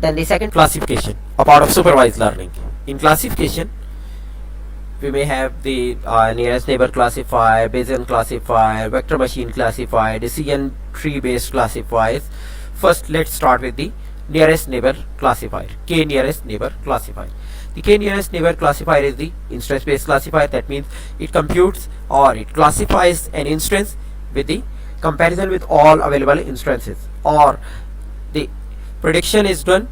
Then the second classification, a part of supervised learning. In classification, we may have the nearest neighbor classifier, Bayesian classifier, vector machine classifier, decision tree based classifiers. First, let's start with the nearest neighbor classifier, k nearest neighbor classifier. The k nearest neighbor classifier is the instance based classifier. That means it computes or it classifies an instance with the comparison with all available instances, or the prediction is done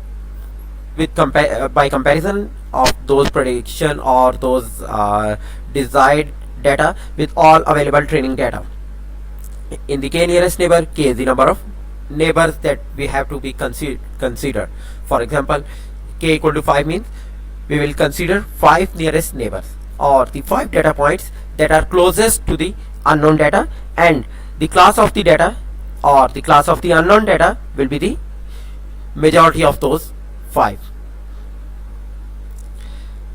with by comparison of those prediction or those desired data with all available training data. In the k nearest neighbor, k is the number of neighbors that we have to be considered. For example, k equal to 5 means we will consider 5 nearest neighbors, or the 5 data points that are closest to the unknown data, and the class of the data or the class of the unknown data will be the majority of those 5.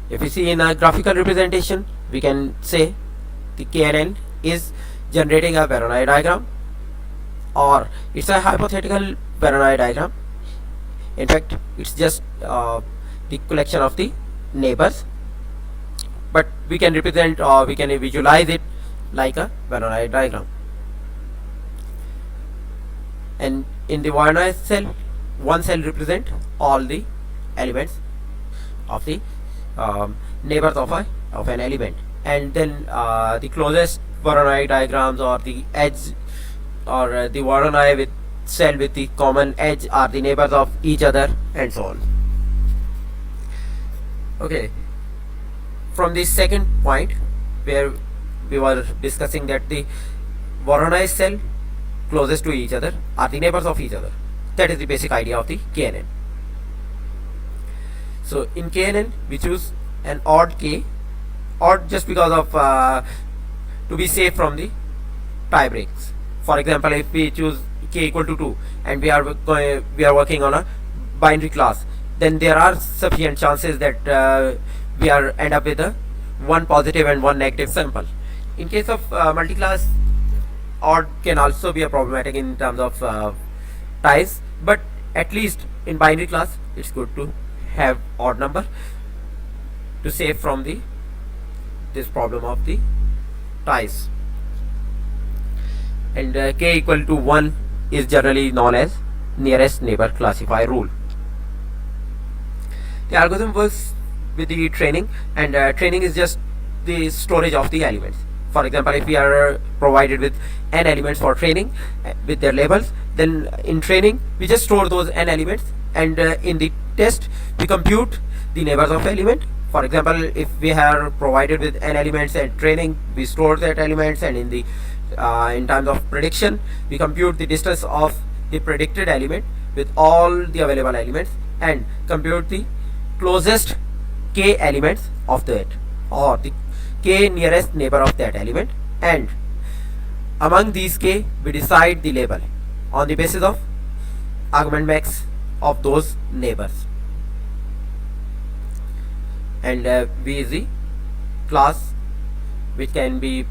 If we see in a graphical representation, we can say the KNN is generating a Voronoi diagram, or it's a hypothetical Voronoi diagram. In fact, it's just the collection of the neighbors, but we can represent or we can visualize it like a Voronoi diagram. And in the Voronoi cell, one cell represent all the elements of the neighbors of an element, and then the closest Voronoi diagrams or the edge or the Voronoi with cell with the common edge are the neighbors of each other, and so on. Okay, from the second point where we were discussing that the Voronoi cell closest to each other are the neighbors of each other. That is the basic idea of the KNN. So in KNN we choose an odd k, odd just because of to be safe from the tie breaks. For example, if we choose k equal to 2 and we are working on a binary class, then there are sufficient chances that we are end up with a one positive and one negative sample. In case of multi-class, odd can also be a problematic in terms of ties, but at least in binary class it's good to have odd number to save from this problem of the ties. And k equal to 1 is generally known as nearest neighbor classifier rule. The algorithm works with the training, and training is just the storage of the elements. For example, if we are provided with n elements for training with their labels, then in training we just store those n elements, and in the test we compute the neighbors of element. For example, if we are provided with n elements at training, we store that elements, and in the in terms of prediction we compute the distance of the predicted element with all the available elements, and compute the closest k elements of that, or the k nearest neighbor of that element, and among these k we decide the label on the basis of argument max of those neighbors. And v is the class, which can be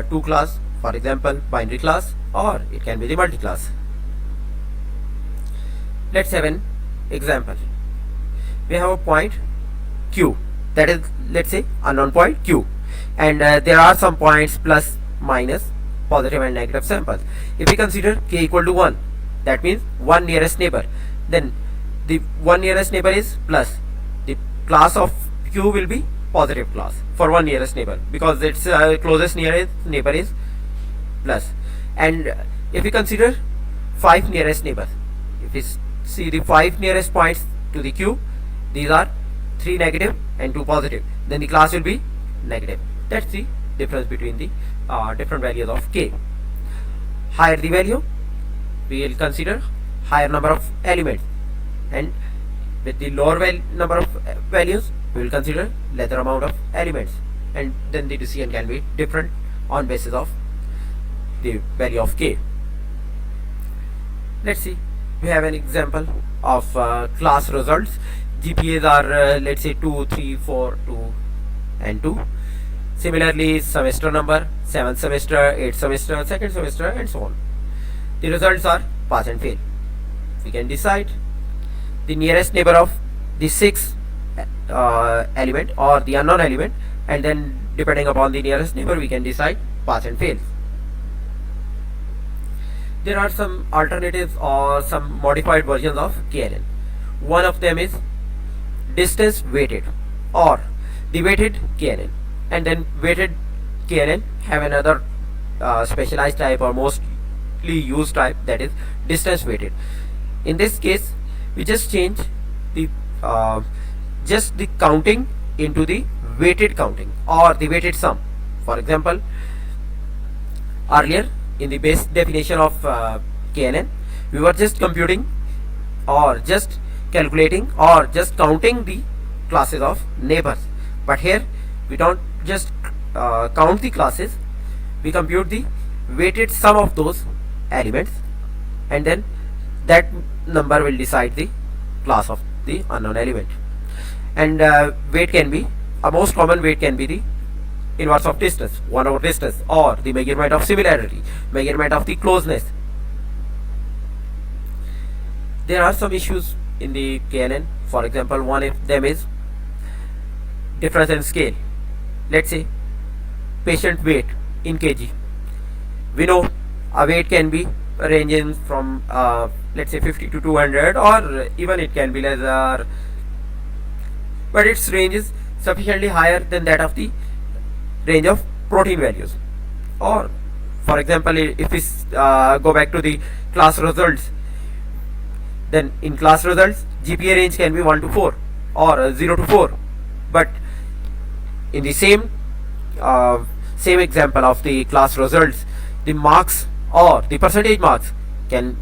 two class, for example binary class, or it can be the multi-class. Let's have an example. We have a point q, that is, let's say, unknown point q, and there are some points plus minus positive and negative samples. If we consider k equal to 1, that means one nearest neighbor, then the one nearest neighbor is plus, the class of q will be positive class for one nearest neighbor because its closest nearest neighbor is plus. And if we consider 5 nearest neighbors, if we see the 5 nearest points to the q, these are 3 negative and 2 positive, then the class will be negative. That's the difference between the different values of k. Higher the value, we will consider higher number of elements, and with the lower number of values we will consider lesser amount of elements, and then the decision can be different on basis of the value of k. Let's see, we have an example of class results. GPAs are let's say 2, 3, 4, 2 and 2. Similarly, semester number, 7th semester, 8th semester, 2nd semester, and so on. The results are pass and fail. We can decide the nearest neighbor of the sixth element or the unknown element, and then depending upon the nearest neighbor we can decide pass and fail. There are some alternatives or some modified versions of KNN. One of them is distance weighted or the weighted KNN, and then weighted KNN have another specialized type or mostly used type, that is distance weighted. In this case we just change the counting into the weighted counting or the weighted sum. For example, earlier in the base definition of KNN we were just computing or just calculating or just counting the classes of neighbors, but here we don't just count the classes, we compute the weighted sum of those elements, and then that number will decide the class of the unknown element. And weight can be, a most common weight can be the inverse of distance, 1 over distance, or the measurement of similarity, measurement of the closeness. There are some issues in the KNN. For example, one of them is difference in scale. Let's say patient weight in kg. We know a weight can be ranging from let's say 50 to 200, or even it can be lesser, but its range is sufficiently higher than that of the range of protein values. Or for example, if we go back to the class results, then in class results GPA range can be 1 to 4 or 0 to 4, but in the same example of the class results, the marks or the percentage marks can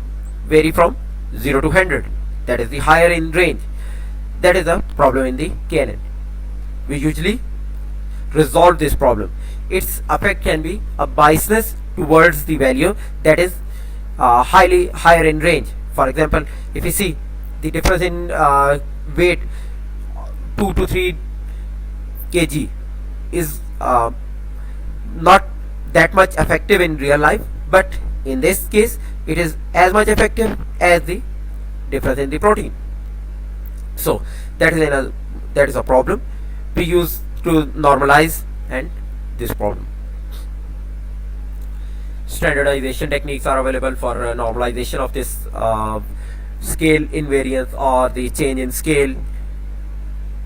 vary from 0 to 100, that is the higher in range. That is the problem in the KNN. We usually resolve this problem. Its effect can be a biasness towards the value that is higher in range. For example, if you see the difference in weight 2 to 3 kg is not that much effective in real life, but in this case it is as much effective as the difference in the protein. So that is a problem we use to normalize and this problem. Standardization techniques are available for normalization of this scale invariance or the change in scale.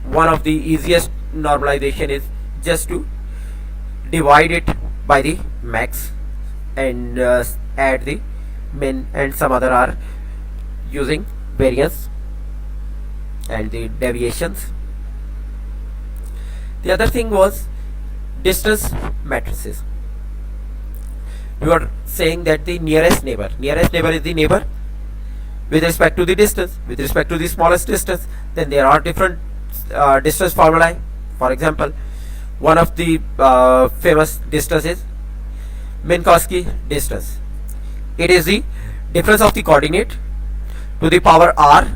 One of the easiest normalization is just to divide it by the max and add the min, and some other are using variance and the deviations. The other thing was distance matrices. We were saying that the nearest neighbor is the neighbor with respect to the distance, with respect to the smallest distance. Then there are different distance formulae. For example, one of the famous distance is Minkowski distance. It is the difference of the coordinate to the power r,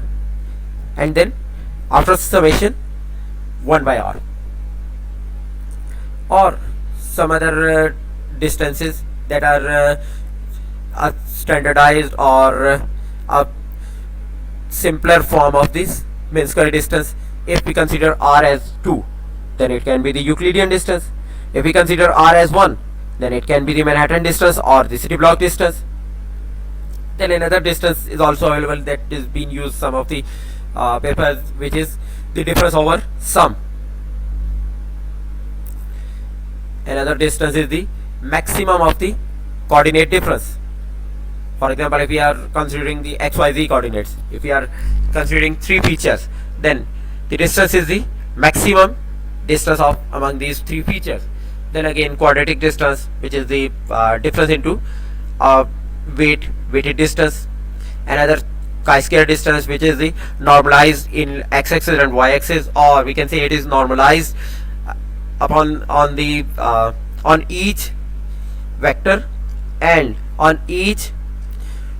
and then after summation 1 by r. Or some other distances that are standardized or a simpler form of this Minkowski distance. If we consider r as 2, then it can be the Euclidean distance. If we consider r as 1, then it can be the Manhattan distance or the city block distance. Then another distance is also available that is being used some of the papers, which is the difference over sum. Another distance is the maximum of the coordinate difference. For example, if we are considering the XYZ coordinates, if we are considering 3 features, then the distance is the maximum distance of among these 3 features. Then again quadratic distance, which is the difference into weighted distance. Another chi-square distance, which is the normalized in x-axis and y-axis, or we can say it is normalized on each vector and on each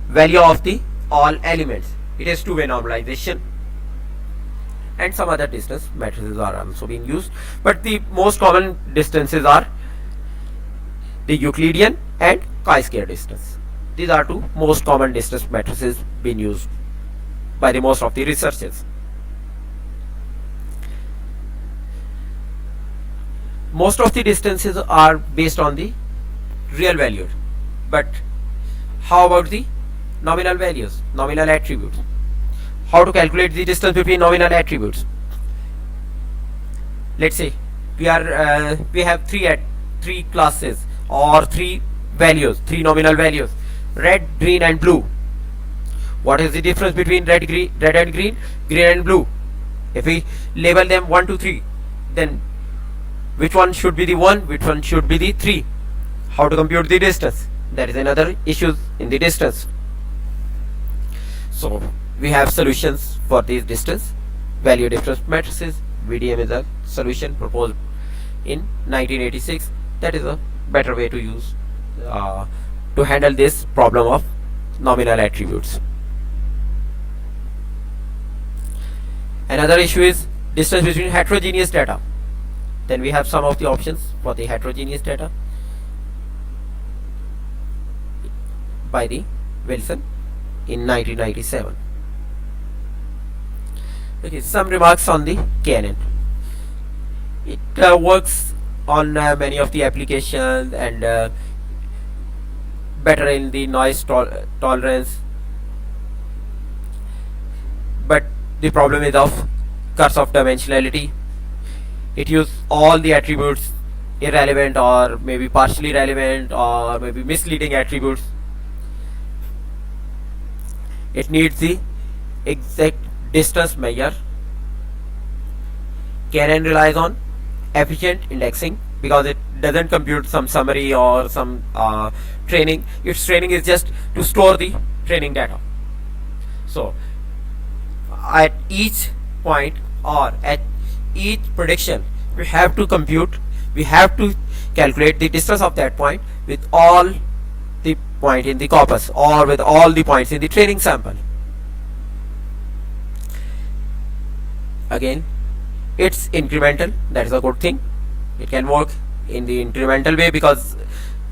value of the all elements. It is two-way normalization. And some other distance matrices are also being used, but the most common distances are the Euclidean and chi-square distance. These are two most common distance matrices being used. by the most of the researchers. Most of the distances are based on the real value, but how about the nominal values, nominal attributes? How to calculate the distance between nominal attributes? Let's say we have three classes or three values, three nominal values: red, green, and blue. What is the difference between red and green, green and blue? If we label them 1, 2, 3, then which one should be the 1, which one should be the 3? How to compute the distance? That is another issue in the distance. So we have solutions for these distance value difference matrices. VDM is a solution proposed in 1986. That is a better way to use to handle this problem of nominal attributes. Another issue is distance between heterogeneous data. Then we have some of the options for the heterogeneous data by the Wilson in 1997. Okay, some remarks on the KNN. It works on many of the applications and better in the noise tolerance, but the problem is of curse of dimensionality. It uses all the attributes irrelevant or maybe partially relevant or maybe misleading attributes. It needs the exact distance measure. KNN relies on efficient indexing because it doesn't compute some summary or some training. Its training is just to store the training data. So at each point or at each prediction we have to calculate the distance of that point with all the point in the corpus or with all the points in the training sample. Again, it's incremental. That is a good thing. It can work in the incremental way because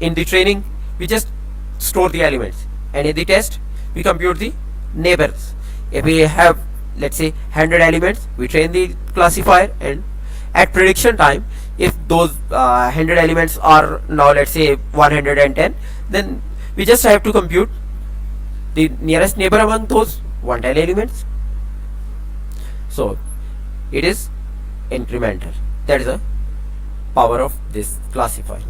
in the training we just store the elements and in the test we compute the neighbors. If we have, let's say, 100 elements, we train the classifier, and at prediction time if those 100 elements are now, let's say, 110, then we just have to compute the nearest neighbor among those 110 elements. So it is incremental. That is the power of this classifier.